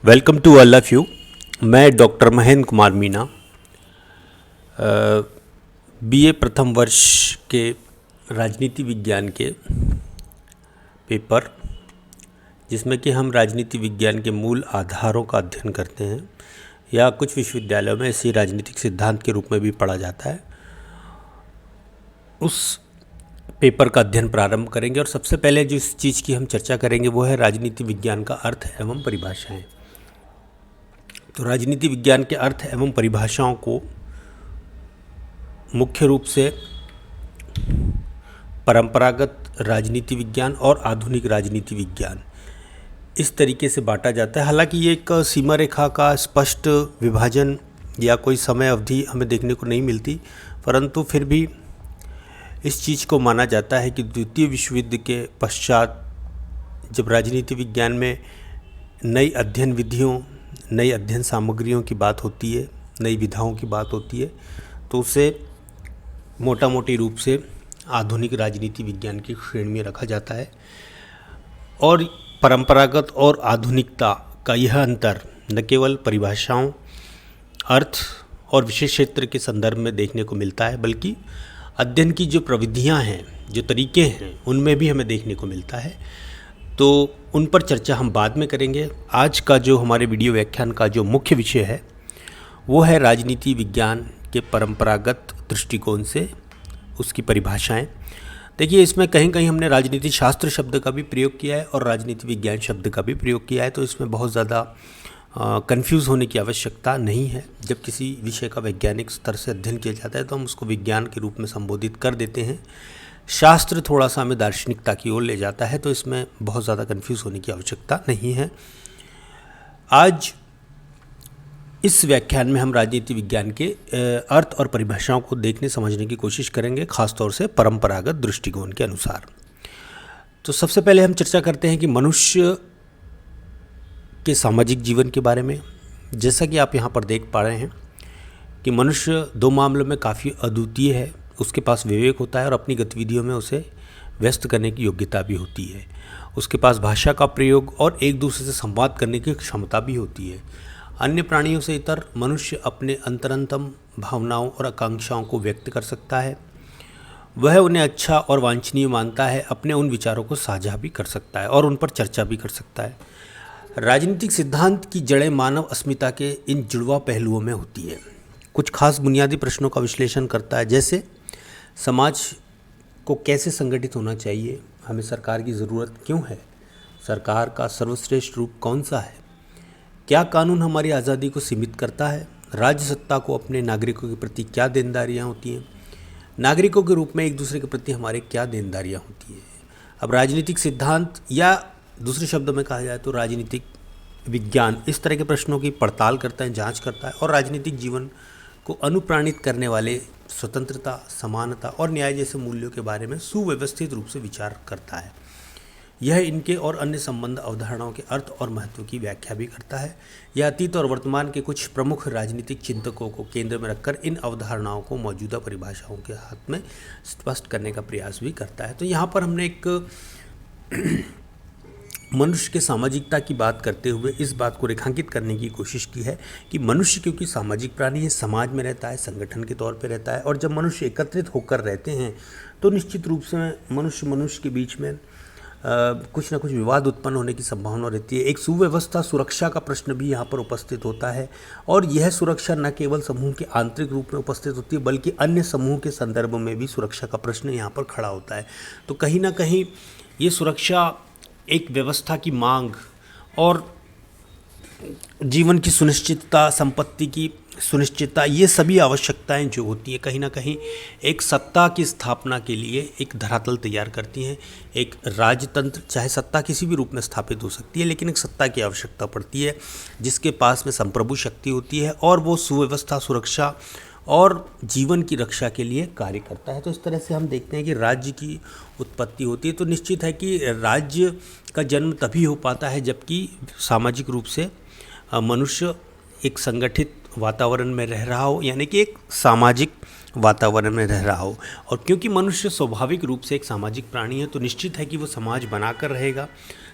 Welcome to all of you. मैं doctor Mahendra Kumar Meena, BA प्रथम वर्ष के राजनीति विज्ञान के पेपर, जिसमें कि हम राजनीति विज्ञान के मूल आधारों का अध्ययन करते हैं या कुछ विश्वविद्यालयों में इसे राजनीतिक सिद्धांत के रूप में भी पढ़ा जाता है, उस पेपर का अध्ययन प्रारंभ करेंगे। और सबसे पहले जिस चीज़ की हम चर्चा करेंगे वो है राजनीति विज्ञान का अर्थ एवं परिभाषाएं। तो राजनीति विज्ञान के अर्थ एवं परिभाषाओं को मुख्य रूप से परंपरागत राजनीति विज्ञान और आधुनिक राजनीति विज्ञान इस तरीके से बांटा जाता है। हालांकि ये एक सीमा रेखा का स्पष्ट विभाजन या कोई समय अवधि हमें देखने को नहीं मिलती, परंतु फिर भी इस चीज़ को माना जाता है कि द्वितीय विश्व युद्ध के पश्चात जब राजनीति विज्ञान में नई अध्ययन विधियों, नई अध्ययन सामग्रियों की बात होती है, नई विधाओं की बात होती है, तो उसे मोटा मोटी रूप से आधुनिक राजनीति विज्ञान की श्रेणी में रखा जाता है। और परंपरागत और आधुनिकता का यह अंतर न केवल परिभाषाओं, अर्थ और विशेष क्षेत्र के संदर्भ में देखने को मिलता है, बल्कि अध्ययन की जो प्रविधियां हैं, जो तरीके हैं, उनमें भी हमें देखने को मिलता है। तो उन पर चर्चा हम बाद में करेंगे। आज का जो हमारे वीडियो व्याख्यान का जो मुख्य विषय है वो है राजनीति विज्ञान के परंपरागत दृष्टिकोण से उसकी परिभाषाएं। देखिए, इसमें कहीं कहीं हमने राजनीति शास्त्र शब्द का भी प्रयोग किया है और राजनीति विज्ञान शब्द का भी प्रयोग किया है, तो इसमें बहुत ज़्यादा कंफ्यूज होने की आवश्यकता नहीं है। जब किसी विषय का वैज्ञानिक स्तर से अध्ययन किया जाता है तो हम उसको विज्ञान के रूप में संबोधित कर देते हैं। शास्त्र थोड़ा सा हमें दार्शनिकता की ओर ले जाता है, तो इसमें बहुत ज़्यादा कंफ्यूज होने की आवश्यकता नहीं है। आज इस व्याख्यान में हम राजनीति विज्ञान के अर्थ और परिभाषाओं को देखने समझने की कोशिश करेंगे, खासतौर से परंपरागत दृष्टिकोण के अनुसार। तो सबसे पहले हम चर्चा करते हैं कि मनुष्य के सामाजिक जीवन के बारे में। जैसा कि आप यहाँ पर देख पा रहे हैं कि मनुष्य दो मामलों में काफ़ी अद्वितीय है। उसके पास विवेक होता है और अपनी गतिविधियों में उसे व्यस्त करने की योग्यता भी होती है। उसके पास भाषा का प्रयोग और एक दूसरे से संवाद करने की क्षमता भी होती है। अन्य प्राणियों से इतर मनुष्य अपने अंतरंगतम भावनाओं और आकांक्षाओं को व्यक्त कर सकता है। वह उन्हें अच्छा और वांछनीय मानता है, अपने उन विचारों को साझा भी कर सकता है और उन पर चर्चा भी कर सकता है। राजनीतिक सिद्धांत की जड़ें मानव अस्मिता के इन जुड़वा पहलुओं में होती है। कुछ खास बुनियादी प्रश्नों का विश्लेषण करता है, जैसे समाज को कैसे संगठित होना चाहिए, हमें सरकार की ज़रूरत क्यों है, सरकार का सर्वश्रेष्ठ रूप कौन सा है, क्या कानून हमारी आज़ादी को सीमित करता है, राज्य सत्ता को अपने नागरिकों के प्रति क्या देनदारियाँ होती हैं, नागरिकों के रूप में एक दूसरे के प्रति हमारे क्या देनदारियाँ होती हैं। अब राजनीतिक सिद्धांत या दूसरे शब्दों में कहा जाए तो राजनीतिक विज्ञान इस तरह के प्रश्नों की पड़ताल करता है, जांच करता है और राजनीतिक जीवन को अनुप्राणित करने वाले स्वतंत्रता, समानता और न्याय जैसे मूल्यों के बारे में सुव्यवस्थित रूप से विचार करता है। यह इनके और अन्य संबंध अवधारणाओं के अर्थ और महत्व की व्याख्या भी करता है। यह अतीत और वर्तमान के कुछ प्रमुख राजनीतिक चिंतकों को केंद्र में रखकर इन अवधारणाओं को मौजूदा परिभाषाओं के हाथ में स्पष्ट करने का प्रयास भी करता है। तो यहाँ पर हमने एक मनुष्य के सामाजिकता की बात करते हुए इस बात को रेखांकित करने की कोशिश की है कि मनुष्य क्योंकि सामाजिक प्राणी है, समाज में रहता है, संगठन के तौर पे रहता है, और जब मनुष्य एकत्रित होकर रहते हैं तो निश्चित रूप से मनुष्य के बीच में कुछ ना कुछ विवाद उत्पन्न होने की संभावना रहती है। एक सुव्यवस्था, सुरक्षा का प्रश्न भी यहाँ पर उपस्थित होता है, और यह सुरक्षा न केवल समूह के आंतरिक रूप में उपस्थित होती है बल्कि अन्य समूह के संदर्भ में भी सुरक्षा का प्रश्न यहाँ पर खड़ा होता है। तो कहीं ना कहीं ये सुरक्षा, एक व्यवस्था की मांग और जीवन की सुनिश्चितता, संपत्ति की सुनिश्चितता, ये सभी आवश्यकताएं जो होती हैं कहीं ना कहीं एक सत्ता की स्थापना के लिए एक धरातल तैयार करती हैं। एक राजतंत्र, चाहे सत्ता किसी भी रूप में स्थापित हो सकती है, लेकिन एक सत्ता की आवश्यकता पड़ती है जिसके पास में संप्रभु शक्ति होती है और वो सुव्यवस्था, सुरक्षा और जीवन की रक्षा के लिए कार्य करता है। तो इस तरह से हम देखते हैं कि राज्य की उत्पत्ति होती है। तो निश्चित है कि राज्य का जन्म तभी हो पाता है जबकि सामाजिक रूप से मनुष्य एक संगठित वातावरण में रह रहा हो, यानी कि एक सामाजिक वातावरण में रह रहा हो। और क्योंकि मनुष्य स्वाभाविक रूप से एक सामाजिक प्राणी है तो निश्चित है कि वो समाज बनाकर रहेगा,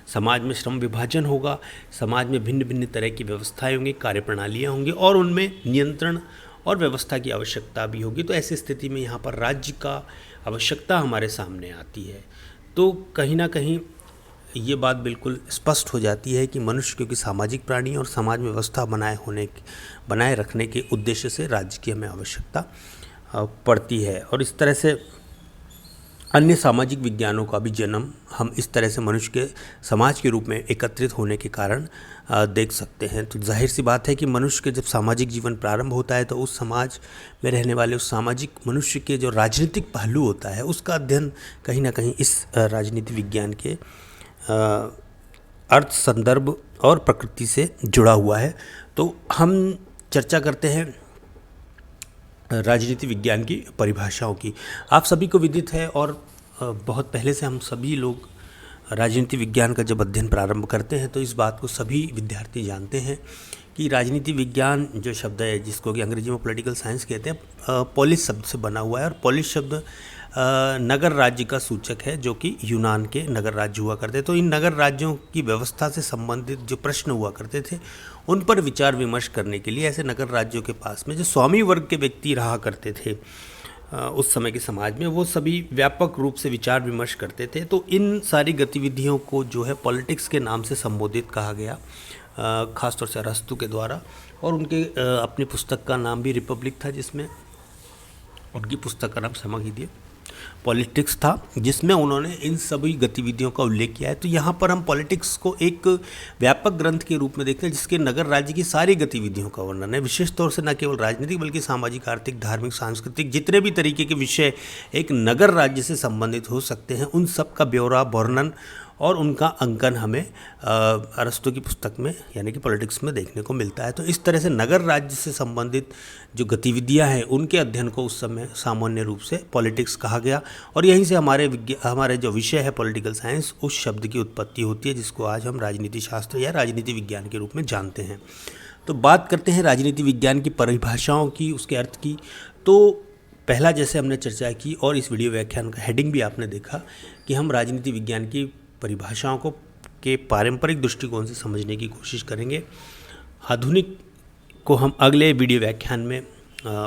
समाज में श्रम विभाजन होगा, समाज में भिन्न भिन्न तरह की व्यवस्थाएं होंगी, कार्यप्रणालियाँ होंगी और उनमें नियंत्रण और व्यवस्था की आवश्यकता भी होगी। तो ऐसी स्थिति में यहाँ पर राज्य का आवश्यकता हमारे सामने आती है। तो कहीं ना कहीं ये बात बिल्कुल स्पष्ट हो जाती है कि मनुष्य क्योंकि सामाजिक प्राणी और समाज में व्यवस्था बनाए रखने के उद्देश्य से राज्य की हमें आवश्यकता पड़ती है। और इस तरह से अन्य सामाजिक विज्ञानों का भी जन्म हम इस तरह से मनुष्य के समाज के रूप में एकत्रित होने के कारण देख सकते हैं। तो जाहिर सी बात है कि मनुष्य के जब सामाजिक जीवन प्रारंभ होता है तो उस समाज में रहने वाले उस सामाजिक मनुष्य के जो राजनीतिक पहलू होता है उसका अध्ययन कहीं ना कहीं इस राजनीति विज्ञान के अर्थ, संदर्भ और प्रकृति से जुड़ा हुआ है। तो हम चर्चा करते हैं राजनीति विज्ञान की परिभाषाओं की। आप सभी को विदित है और बहुत पहले से हम सभी लोग राजनीति विज्ञान का जब अध्ययन प्रारंभ करते हैं तो इस बात को सभी विद्यार्थी जानते हैं कि राजनीति विज्ञान जो शब्द है, जिसको कि अंग्रेजी में पॉलिटिकल साइंस कहते हैं, पोलिस शब्द से बना हुआ है। और पोलिस शब्द नगर राज्य का सूचक है, जो कि यूनान के नगर राज्य हुआ करते। तो इन नगर राज्यों की व्यवस्था से संबंधित जो प्रश्न हुआ करते थे उन पर विचार विमर्श करने के लिए ऐसे नगर राज्यों के पास में जो स्वामी वर्ग के व्यक्ति रहा करते थे उस समय के समाज में, वो सभी व्यापक रूप से विचार विमर्श करते थे। तो इन सारी गतिविधियों को जो है पॉलिटिक्स के नाम से संबोधित कहा गया, खासतौर से अरस्तु के द्वारा। और उनके अपनी पुस्तक का नाम भी रिपब्लिक था, जिसमें उनकी पुस्तक का नाम क्षमा कीजिए पॉलिटिक्स था, जिसमें उन्होंने इन सभी गतिविधियों का उल्लेख किया है। तो यहाँ पर हम पॉलिटिक्स को एक व्यापक ग्रंथ के रूप में देखते हैं जिसके नगर राज्य की सारी गतिविधियों का वर्णन है। विशेष तौर से न केवल राजनीतिक बल्कि सामाजिक, आर्थिक, धार्मिक, सांस्कृतिक जितने भी तरीके के विषय एक नगर राज्य से संबंधित हो सकते हैं उन सब का ब्यौरा, वर्णन और उनका अंकन हमें अरस्तु की पुस्तक में यानी कि पॉलिटिक्स में देखने को मिलता है। तो इस तरह से नगर राज्य से संबंधित जो गतिविधियां हैं उनके अध्ययन को उस समय सामान्य रूप से पॉलिटिक्स कहा गया। और यहीं से हमारे जो विषय है पॉलिटिकल साइंस, उस शब्द की उत्पत्ति होती है जिसको आज हम राजनीति शास्त्र या राजनीति विज्ञान के रूप में जानते हैं। तो बात करते हैं राजनीति विज्ञान की परिभाषाओं की, उसके अर्थ की। तो पहला जैसे हमने चर्चा की और इस वीडियो व्याख्यान का हेडिंग भी आपने देखा कि हम राजनीति विज्ञान की परिभाषाओं को के पारंपरिक दृष्टिकोण से समझने की कोशिश करेंगे। आधुनिक को हम अगले वीडियो व्याख्यान में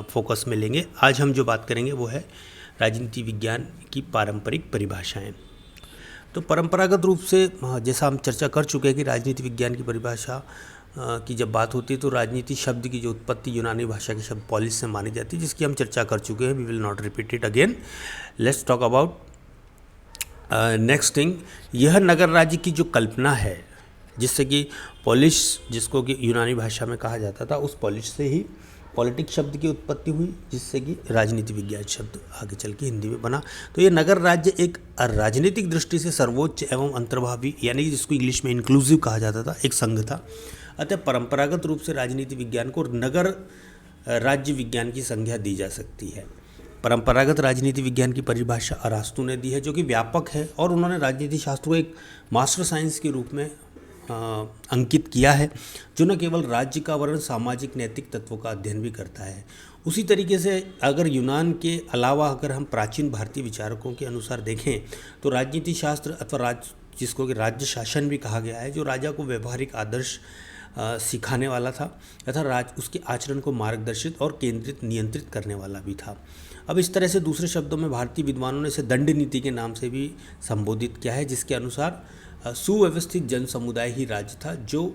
फोकस में लेंगे। आज हम जो बात करेंगे वो है राजनीति विज्ञान की पारंपरिक परिभाषाएं। तो परंपरागत रूप से जैसा हम चर्चा कर चुके हैं कि राजनीति विज्ञान की परिभाषा की जब बात होती है तो राजनीति शब्द की जो उत्पत्ति यूनानी भाषा के शब्द पॉलिस से मानी जाती है, जिसकी हम चर्चा कर चुके हैं। We will not repeat it again. Let's talk about next thing. यह नगर राज्य की जो कल्पना है, जिससे कि पॉलिस, जिसको कि यूनानी भाषा में कहा जाता था, उस पॉलिस से ही पॉलिटिक्स शब्द की उत्पत्ति हुई, जिससे कि राजनीति विज्ञान शब्द आगे चल के हिंदी में बना। तो ये नगर राज्य एक राजनीतिक दृष्टि से सर्वोच्च एवं अंतर्भावी यानी कि जिसको इंग्लिश में इंक्लूसिव कहा जाता था, एक संघ था। अतः परंपरागत रूप से राजनीति विज्ञान को नगर राज्य विज्ञान की संज्ञा दी जा सकती है। परंपरागत राजनीति विज्ञान की परिभाषा अरस्तु ने दी है, जो कि व्यापक है और उन्होंने राजनीति शास्त्र को एक मास्टर साइंस के रूप में अंकित किया है, जो न केवल राज्य का वर्ण, सामाजिक नैतिक तत्वों का अध्ययन भी करता है। उसी तरीके से अगर यूनान के अलावा अगर हम प्राचीन भारतीय विचारकों के अनुसार देखें तो राजनीति शास्त्र अथवा जिसको कि राज्य शासन भी कहा गया है, जो राजा को व्यवहारिक आदर्श सिखाने वाला था तथा उसके आचरण को मार्गदर्शित और केंद्रित नियंत्रित करने वाला भी था। अब इस तरह से दूसरे शब्दों में भारतीय विद्वानों ने इसे दंड नीति के नाम से भी संबोधित किया है, जिसके अनुसार सुव्यवस्थित जन समुदाय ही राज्य था, जो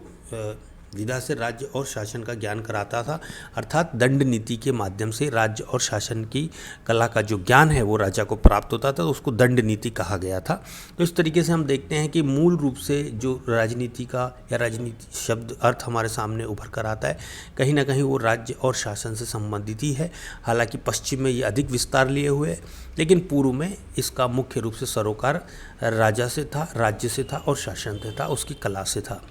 विधा से राज्य और शासन का ज्ञान कराता था। अर्थात दंड नीति के माध्यम से राज्य और शासन की कला का जो ज्ञान है वो राजा को प्राप्त होता था, तो उसको दंड नीति कहा गया था। तो इस तरीके से हम देखते हैं कि मूल रूप से जो राजनीति का या राजनीति शब्द अर्थ हमारे सामने उभर कर आता है, कहीं ना कहीं वो राज्य और शासन से संबंधित ही है। हालांकि पश्चिम में ये अधिक विस्तार लिए हुए है, लेकिन पूर्व में इसका मुख्य रूप से सरोकार राजा से था, राज्य से था और शासन से था, उसकी कला से था।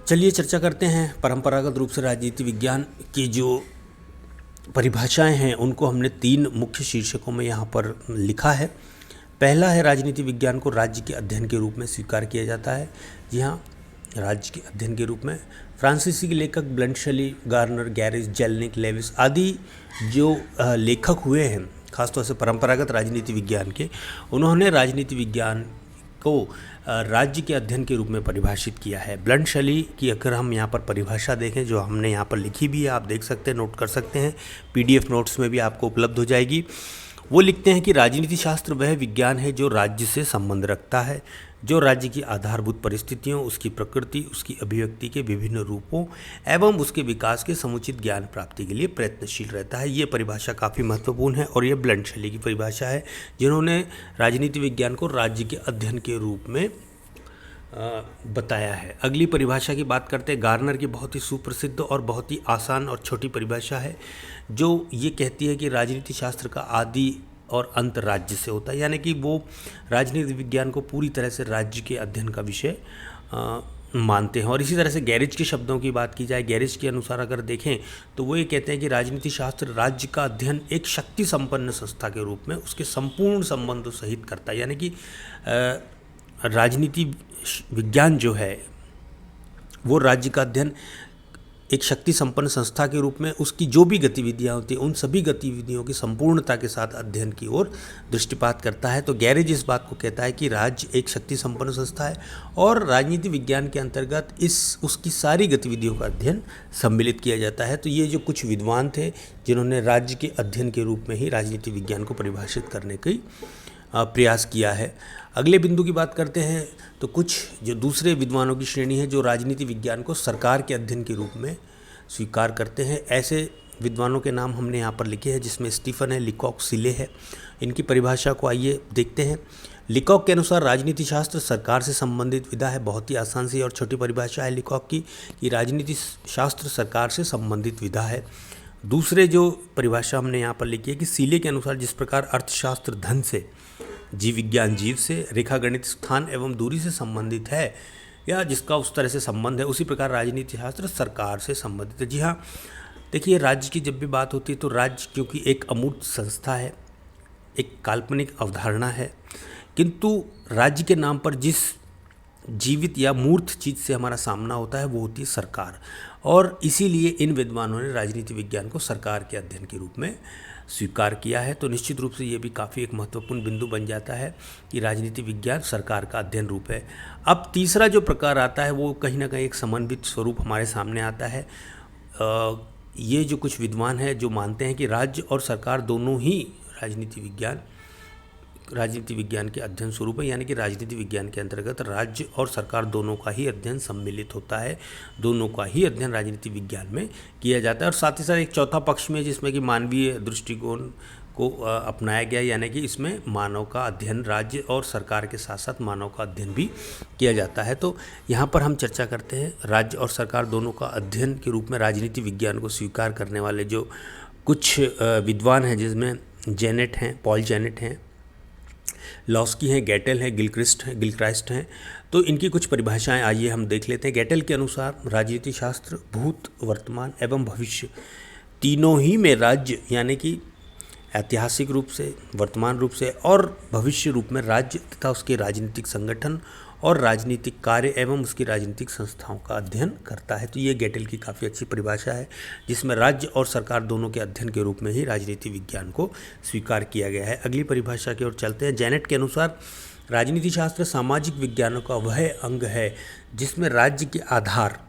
चलिए चर्चा करते हैं परंपरागत रूप से राजनीति विज्ञान की जो परिभाषाएं हैं उनको हमने 3 मुख्य शीर्षकों में यहाँ पर लिखा है। पहला है राजनीति विज्ञान को राज्य के अध्ययन के रूप में स्वीकार किया जाता है। जी हाँ, राज्य के अध्ययन के रूप में फ्रांसीसी के लेखक ब्लंट शली, गार्नर, गैरिस, जेलनिक, लेविस आदि जो लेखक हुए हैं, खासतौर से परंपरागत राजनीति विज्ञान के, उन्होंने राजनीति विज्ञान को राज्य के अध्ययन के रूप में परिभाषित किया है। ब्लंट शैली की अगर हम यहाँ पर परिभाषा देखें, जो हमने यहाँ पर लिखी भी है, आप देख सकते हैं, नोट कर सकते हैं, PDF नोट्स में भी आपको उपलब्ध हो जाएगी। वो लिखते हैं कि राजनीति शास्त्र वह विज्ञान है जो राज्य से संबंध रखता है, जो राज्य की आधारभूत परिस्थितियों, उसकी प्रकृति, उसकी अभिव्यक्ति के विभिन्न रूपों एवं उसके विकास के समुचित ज्ञान प्राप्ति के लिए प्रयत्नशील रहता है। ये परिभाषा काफ़ी महत्वपूर्ण है और ये ब्लंट शैली की परिभाषा है, जिन्होंने राजनीति विज्ञान को राज्य के अध्ययन के रूप में बताया है। अगली परिभाषा की बात करते हैं। गार्नर की बहुत ही सुप्रसिद्ध और बहुत ही आसान और छोटी परिभाषा है, जो ये कहती है कि राजनीति शास्त्र का आदि और अंत राज्य से होता है, यानी कि वो राजनीति विज्ञान को पूरी तरह से राज्य के अध्ययन का विषय मानते हैं। और इसी तरह से गैरेज के शब्दों की बात की जाए, गैरेज के अनुसार अगर देखें तो वो ये कहते हैं कि राजनीति शास्त्र राज्य का अध्ययन एक शक्ति संपन्न संस्था के रूप में उसके संपूर्ण संबंधों सहित करता है, यानी कि राजनीति विज्ञान जो है वो राज्य का अध्ययन एक शक्ति संपन्न संस्था के रूप में उसकी जो भी गतिविधियां होती हैं उन सभी गतिविधियों की संपूर्णता के साथ अध्ययन की ओर दृष्टिपात करता है। तो गैरेज इस बात को कहता है कि राज्य एक शक्ति संपन्न संस्था है और राजनीति विज्ञान के अंतर्गत उसकी सारी गतिविधियों का अध्ययन सम्मिलित किया जाता है। तो ये जो कुछ विद्वान थे जिन्होंने राज्य के अध्ययन के रूप में ही राजनीति विज्ञान को परिभाषित करने की प्रयास किया है। अगले बिंदु की बात करते हैं तो कुछ जो दूसरे विद्वानों की श्रेणी है जो राजनीति विज्ञान को सरकार के अध्ययन के रूप में स्वीकार करते हैं। ऐसे विद्वानों के नाम हमने यहाँ पर लिखे हैं, जिसमें स्टीफन है, लिकॉक, सिले है। इनकी परिभाषा को आइए देखते हैं। लिकॉक के अनुसार राजनीति शास्त्र सरकार से संबंधित विधा है। बहुत ही आसान सी और छोटी परिभाषा है लिकॉक की कि राजनीति शास्त्र सरकार से संबंधित विधा है। दूसरे जो परिभाषा हमने यहाँ पर लिखी है कि सिले के अनुसार जिस प्रकार अर्थशास्त्र धन से, जीव विज्ञान जीव से, रेखा गणित स्थान एवं दूरी से संबंधित है या जिसका उस तरह से संबंध है, उसी प्रकार राजनीति शास्त्र सरकार से संबंधित है। जी हाँ, देखिए राज्य की जब भी बात होती है तो राज्य क्योंकि एक अमूर्त संस्था है, एक काल्पनिक अवधारणा है, किंतु राज्य के नाम पर जिस जीवित या मूर्त चीज़ से हमारा सामना होता है वो होती है सरकार। और इसीलिए इन विद्वानों ने राजनीति विज्ञान को सरकार के अध्ययन के रूप में स्वीकार किया है। तो निश्चित रूप से ये भी काफ़ी एक महत्वपूर्ण बिंदु बन जाता है कि राजनीति विज्ञान सरकार का अध्ययन रूप है। अब तीसरा जो प्रकार आता है वो कहीं ना कहीं एक समन्वित स्वरूप हमारे सामने आता है। ये जो कुछ विद्वान हैं जो मानते हैं कि राज्य और सरकार दोनों ही राजनीति विज्ञान के अध्ययन स्वरूप है, यानी कि राजनीति विज्ञान के अंतर्गत राज्य और सरकार दोनों का ही अध्ययन सम्मिलित होता है, दोनों का ही अध्ययन राजनीति विज्ञान में किया जाता है। और साथ ही साथ एक चौथा पक्ष में जिसमें कि मानवीय दृष्टिकोण को अपनाया गया, यानी कि इसमें मानव का अध्ययन, राज्य और सरकार के साथ साथ मानव का अध्ययन भी किया जाता है। तो यहाँ पर हम चर्चा करते हैं राज्य और सरकार दोनों का अध्ययन के रूप में राजनीति विज्ञान को स्वीकार करने वाले जो कुछ विद्वान हैं, जिसमें जेनेट हैं, पॉल जेनेट हैं, लॉस्की हैं, गैटेल हैं, गिलक्राइस्ट हैं। तो इनकी कुछ परिभाषाएं आइए हम देख लेते हैं। गैटेल के अनुसार राजनीति शास्त्र भूत, वर्तमान एवं भविष्य तीनों ही में राज्य, यानी कि ऐतिहासिक रूप से, वर्तमान रूप से और भविष्य रूप में राज्य तथा उसके राजनीतिक संगठन और राजनीतिक कार्य एवं उसकी राजनीतिक संस्थाओं का अध्ययन करता है। तो ये गैटेल की काफ़ी अच्छी परिभाषा है, जिसमें राज्य और सरकार दोनों के अध्ययन के रूप में ही राजनीति विज्ञान को स्वीकार किया गया है। अगली परिभाषा की ओर चलते हैं। जेनेट के अनुसार राजनीति शास्त्र सामाजिक विज्ञानों का वह अंग है जिसमें राज्य के आधार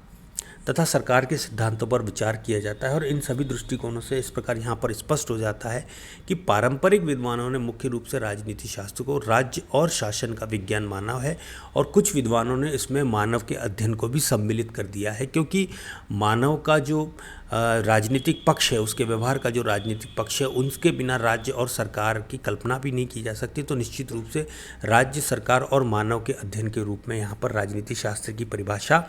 तथा सरकार के सिद्धांतों पर विचार किया जाता है। और इन सभी दृष्टिकोणों से इस प्रकार यहाँ पर स्पष्ट हो जाता है कि पारंपरिक विद्वानों ने मुख्य रूप से राजनीति शास्त्र को राज्य और शासन का विज्ञान माना है, और कुछ विद्वानों ने इसमें मानव के अध्ययन को भी सम्मिलित कर दिया है, क्योंकि मानव का जो राजनीतिक पक्ष है, उसके व्यवहार का जो राजनीतिक पक्ष है, उनके बिना राज्य और सरकार की कल्पना भी नहीं की जा सकती। तो निश्चित रूप से राज्य, सरकार और मानव के अध्ययन के रूप में यहाँ पर राजनीति शास्त्र की परिभाषा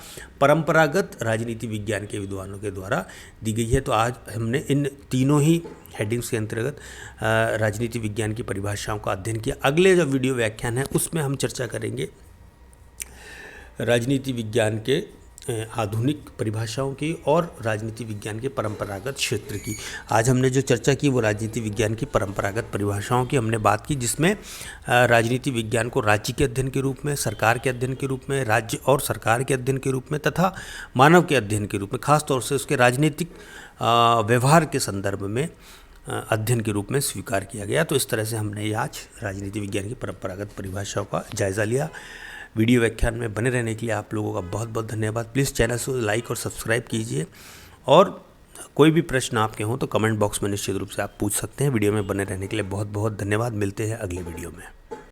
परंपरागत राजनीति विज्ञान के विद्वानों के द्वारा दी गई है। तो आज हमने इन तीनों ही हेडिंग्स के अंतर्गत राजनीति विज्ञान की परिभाषाओं का अध्ययन किया। अगले जो वीडियो व्याख्यान है उसमें हम चर्चा करेंगे राजनीति विज्ञान के आधुनिक परिभाषाओं की और राजनीति विज्ञान के परंपरागत क्षेत्र की। आज हमने जो चर्चा की वो राजनीति विज्ञान की परंपरागत परिभाषाओं की हमने बात की, जिसमें राजनीति विज्ञान को राज्य के अध्ययन के रूप में, सरकार के अध्ययन के रूप में, राज्य और सरकार के अध्ययन के रूप में तथा मानव के अध्ययन के रूप में, खासतौर से उसके राजनीतिक व्यवहार के संदर्भ में अध्ययन के रूप में स्वीकार किया गया। तो इस तरह से हमने आज राजनीति विज्ञान की परंपरागत परिभाषाओं का जायज़ा लिया। वीडियो व्याख्यान में बने रहने के लिए आप लोगों का बहुत बहुत धन्यवाद। प्लीज़ चैनल को लाइक और सब्सक्राइब कीजिए, और कोई भी प्रश्न आपके हों तो कमेंट बॉक्स में निश्चित रूप से आप पूछ सकते हैं। वीडियो में बने रहने के लिए बहुत बहुत धन्यवाद। मिलते हैं अगले वीडियो में।